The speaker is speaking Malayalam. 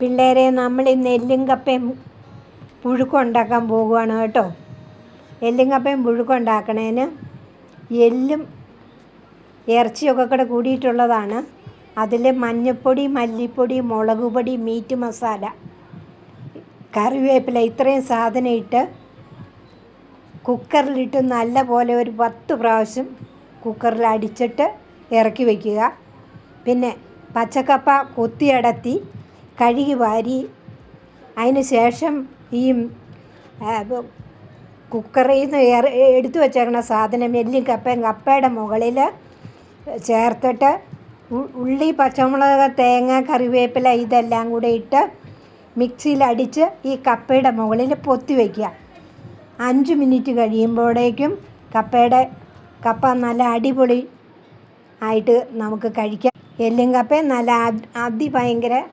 പിള്ളേരെ, നമ്മൾ ഇന്ന് എല്ലും കപ്പയും പുഴുക്കുണ്ടാക്കാൻ പോകുകയാണ് കേട്ടോ. എല്ലും കപ്പയും പുഴുക്കുണ്ടാക്കണേന് എല്ലും ഇറച്ചിയൊക്കെ കൂടെ കൂടിയിട്ടുള്ളതാണ്. അതിൽ മഞ്ഞൾപ്പൊടി, മല്ലിപ്പൊടി, മുളക് പൊടി, മീറ്റ് മസാല, കറിവേപ്പില, ഇത്രയും സാധനം ഇട്ട് കുക്കറിലിട്ട് നല്ല പോലെ ഒരു 10 പ്രാവശ്യം കുക്കറിൽ അടിച്ചിട്ട് ഇറക്കി വയ്ക്കുക. പിന്നെ പച്ചക്കപ്പ കൊത്തിയടത്തി കഴുകി വാരി അതിന് ശേഷം ഈ കുക്കറിൽ നിന്ന് എടുത്തു വച്ചേക്കുന്ന സാധനം എല്ലും കപ്പയും കപ്പയുടെ മുകളിൽ ചേർത്തിട്ട് ഉള്ളി, പച്ചമുളക്, തേങ്ങ, കറിവേപ്പില ഇതെല്ലാം കൂടെ ഇട്ട് മിക്സിയിൽ അടിച്ച് ഈ കപ്പയുടെ മുകളിൽ പൊത്തി വയ്ക്കുക. 5 മിനിറ്റ് കഴിയുമ്പോഴേക്കും കപ്പ നല്ല അടിപൊളി ആയിട്ട് നമുക്ക് കഴിക്കാം. എല്ലും കപ്പയും നല്ല അതിഭയങ്കര